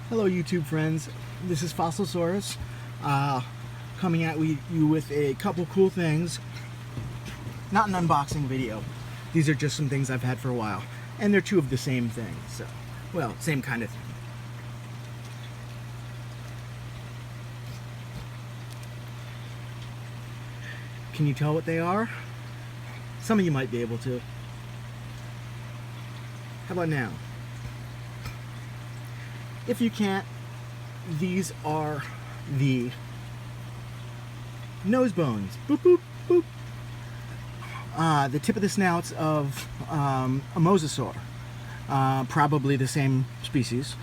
Hello YouTube friends, this is Halisaurus coming at you with a couple cool things. Not an unboxing video, these are just some things I've had for a while, and they're two of the same thing, so, well, same kind of thing. Can you tell what they are? Some of you might be able to. How about now? If you can't, these are the nose bones. Boop, boop, boop. The tip of the snouts of a mosasaur. Probably the same species.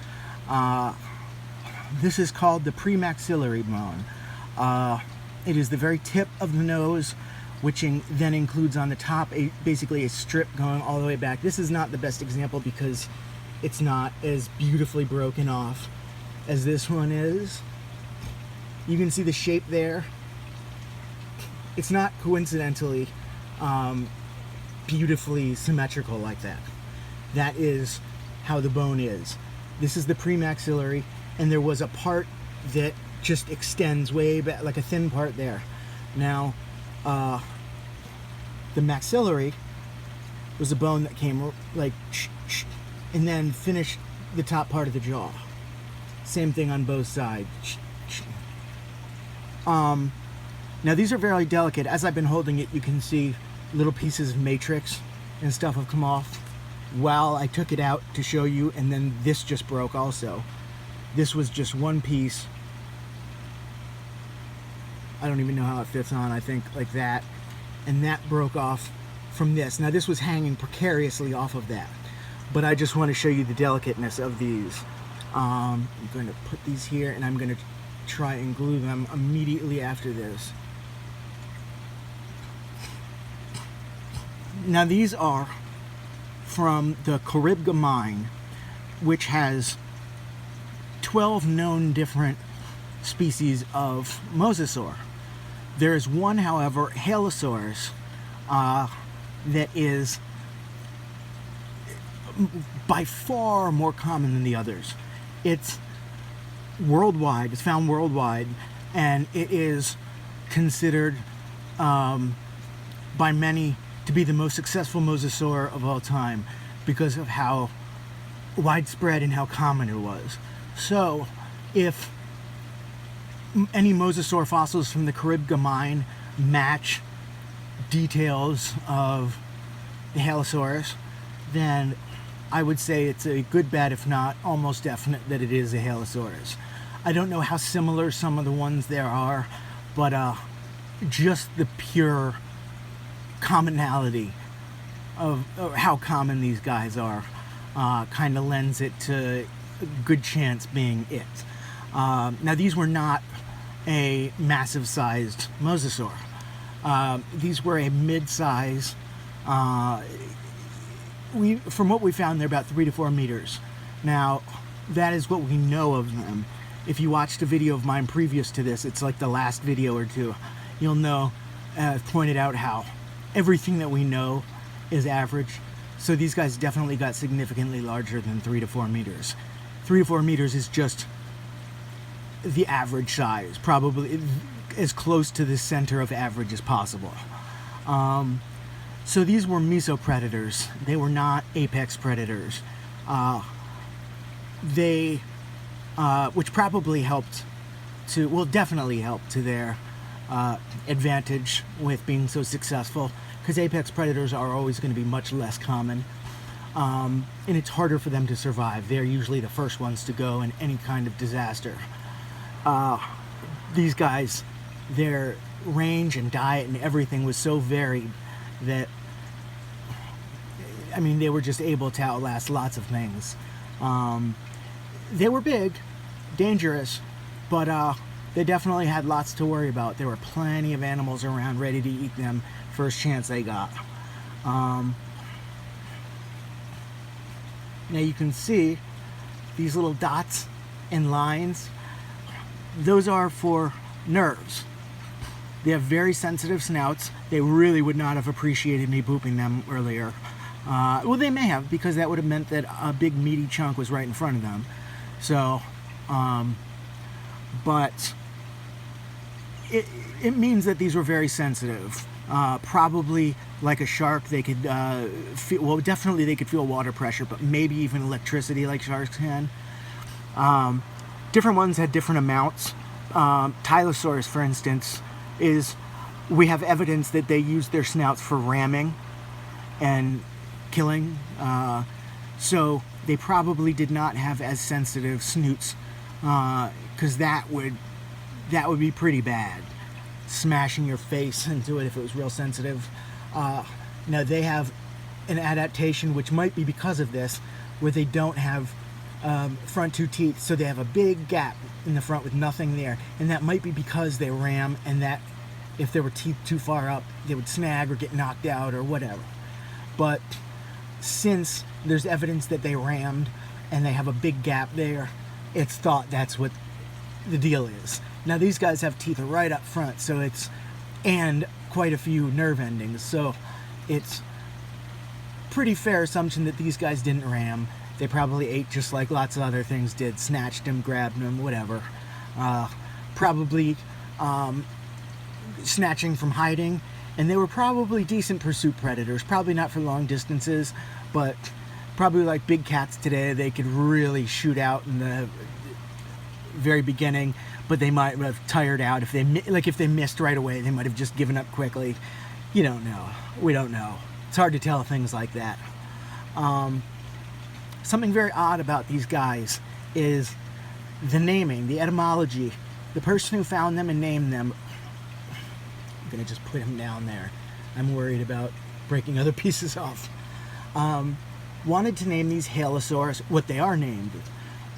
This is called the premaxillary bone. It is the very tip of the nose, which then includes on the top basically a strip going all the way back. This is not the best example because it's not as beautifully broken off as this one is. You can see the shape there. It's not coincidentally beautifully symmetrical like that. That is how the bone is. This is the premaxillary, and there was a part that just extends way back, like a thin part there. Now, the maxillary was a bone that came like and then finished the top part of the jaw. Same thing on both sides. Now these are very delicate. As I've been holding it, you can see little pieces of matrix and stuff have come off while I took it out to show you, and then this just broke also. This was just one piece. I don't even know how it fits on, I think like that. And that broke off from this. Now this was hanging precariously off of that. But I just want to show you the delicateness of these. I'm going to put these here, and I'm going to try and glue them immediately after this. Now these are from the Caribga mine, which has 12 known different species of mosasaur. There is one, however, hailosaurus, that is by far more common than the others. It's worldwide, it's found worldwide, and it is considered by many to be the most successful mosasaur of all time because of how widespread and how common it was. So if any mosasaur fossils from the Caribga mine match details of the Halisaurus, then I would say it's a good bet, if not almost definite, that it is a Halisaurus. I don't know how similar some of the ones there are, but just the pure commonality of how common these guys are kind of lends it to a good chance being it. Now these were not a massive sized mosasaur. These were a mid-size, from what we found, they're about 3 to 4 meters. Now, that is what we know of them. If you watched a video of mine previous to this, it's like the last video or two, you'll know I've pointed out how everything that we know is average. So these guys definitely got significantly larger than 3 to 4 meters. 3 to 4 meters is just the average size, probably as close to the center of average as possible. So these were mesopredators. They were not apex predators. Which probably helped to, well, definitely helped to their advantage with being so successful, because apex predators are always going to be much less common, and it's harder for them to survive. They're usually the first ones to go in any kind of disaster. These guys, their range and diet and everything was so varied that, I mean, they were just able to outlast lots of things. They were big, dangerous, but they definitely had lots to worry about. There were plenty of animals around ready to eat them first chance they got. Now you can see these little dots and lines. Those are for nerves. They have very sensitive snouts. They really would not have appreciated me booping them earlier. Well, they may have, because that would have meant that a big meaty chunk was right in front of them. So But it means that these were very sensitive. Probably like a shark, they could feel, well, definitely they could feel water pressure, but maybe even electricity like sharks can. Different ones had different amounts. Halisaurus, for instance, we have evidence that they used their snouts for ramming and killing. So they probably did not have as sensitive snoots, because that would be pretty bad. Smashing your face into it if it was real sensitive. Now they have an adaptation, which might be because of this, where they don't have front two teeth, so they have a big gap in the front with nothing there, and that might be because they ram, and that if there were teeth too far up, they would snag or get knocked out or whatever. But since there's evidence that they rammed and they have a big gap there, it's thought that's what the deal is. Now these guys have teeth right up front, and quite a few nerve endings, so it's pretty fair assumption that these guys didn't ram. They probably ate just like lots of other things did, snatched them, grabbed them, whatever. Probably snatching from hiding, and they were probably decent pursuit predators. Probably not for long distances, but probably like big cats today, they could really shoot out in the very beginning, but they might have tired out. If they missed right away, they might have just given up quickly. You don't know. We don't know. It's hard to tell things like that. Something very odd about these guys is the naming, the etymology. The person who found them and named them, I'm gonna just put him down there. I'm worried about breaking other pieces off. Wanted to name these hailosaurus, what they are named,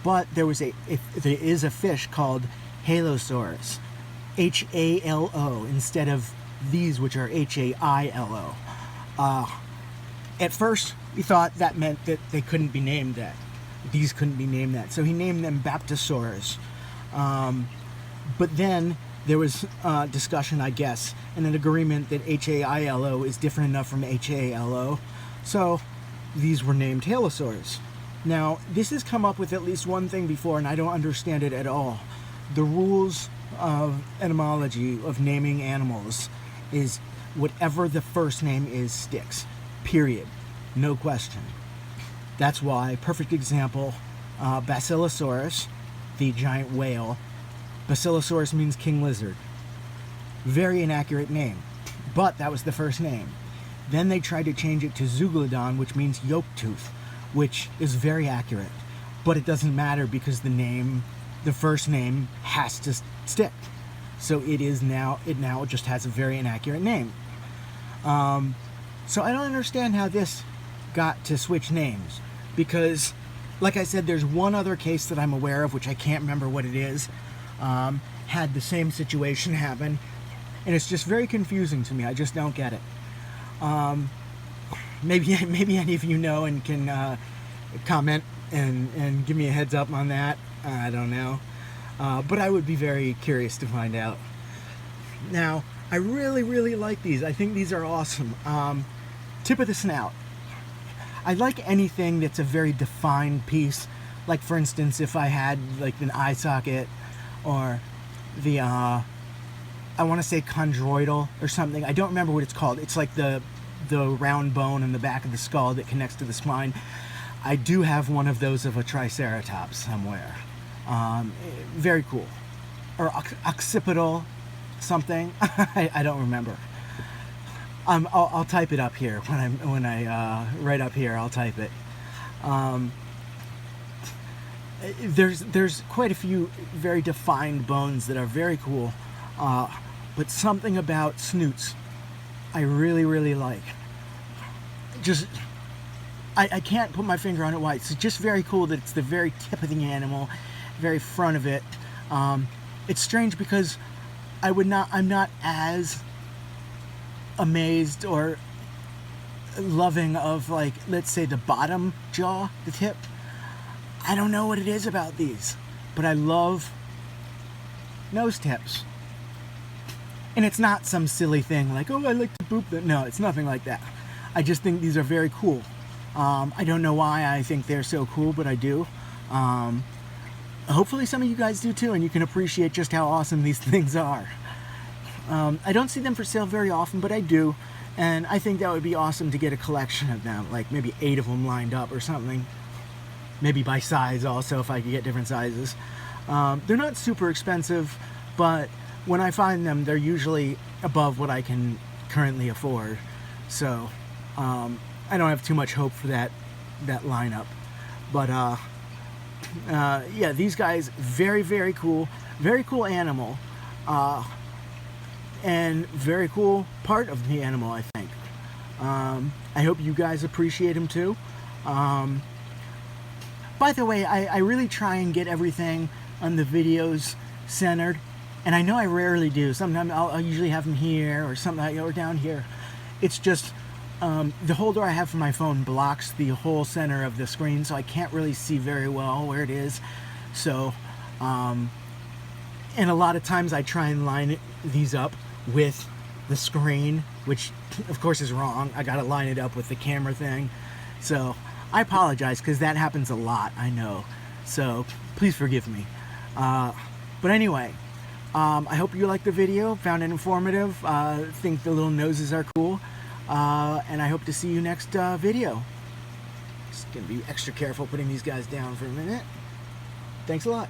but there is a fish called hailosaurus, H-A-L-O, instead of these, which are H-A-I-L-O. At first, we thought that meant that they couldn't be named that. These couldn't be named that. So he named them Baptosaurus. But then there was discussion, I guess, and an agreement that H-A-I-L-O is different enough from H-A-L-O. So these were named hailosaurs. Now, this has come up with at least one thing before, and I don't understand it at all. The rules of etymology of naming animals is whatever the first name is sticks. Period. No question. That's why, perfect example, Basilosaurus, the giant whale. Basilosaurus means king lizard. Very inaccurate name, but that was the first name. Then they tried to change it to Zeuglodon, which means yoke tooth, which is very accurate, but it doesn't matter because the first name has to stick. So it now just has a very inaccurate name. So I don't understand how this got to switch names, because like I said, there's one other case that I'm aware of, which I can't remember what it is, had the same situation happen, and it's just very confusing to me. I just don't get it. Maybe any of you know and can comment and give me a heads up on that. I don't know, but I would be very curious to find out. Now, I really like these. I think these are awesome. Tip of the snout. I like anything that's a very defined piece. Like, for instance, if I had like an eye socket, or the I want to say chondroidal or something. I don't remember what it's called. It's like the round bone in the back of the skull that connects to the spine. I do have one of those of a triceratops somewhere. Very cool. Or occipital something. I don't remember. I'll type it up here when I right up here. I'll type it. There's quite a few very defined bones that are very cool, but something about snoots I really like. Just I can't put my finger on it why. It's just very cool that it's the very tip of the animal, very front of it. It's strange because I'm not as amazed or loving of, like, let's say the bottom jaw, the tip. I don't know what it is about these, but I love nose tips. And it's not some silly thing like, oh, I like to boop them. No, it's nothing like that. I just think these are very cool. I don't know why I think they're so cool, but I do. hopefully some of you guys do too, and you can appreciate just how awesome these things are. I don't see them for sale very often, but I do, and I think that would be awesome to get a collection of them, like maybe 8 of them lined up or something. Maybe by size also, if I could get different sizes. They're not super expensive, but when I find them, they're usually above what I can currently afford. So I don't have too much hope for that lineup. But yeah, these guys, very, very cool animal. And very cool part of the animal, I think. I hope you guys appreciate him too. By the way, I really try and get everything on the videos centered, and I know I rarely do. Sometimes I'll usually have them here or something, or down here. It's just the holder I have for my phone blocks the whole center of the screen, so I can't really see very well where it is. So, and a lot of times I try and line these up with the screen, which of course is wrong. I gotta line it up with the camera thing. So I apologize, because that happens a lot, I know. So please forgive me. But anyway, I hope you liked the video, found it informative, think the little noses are cool, and I hope to see you next video. Just gonna be extra careful putting these guys down for a minute. Thanks a lot.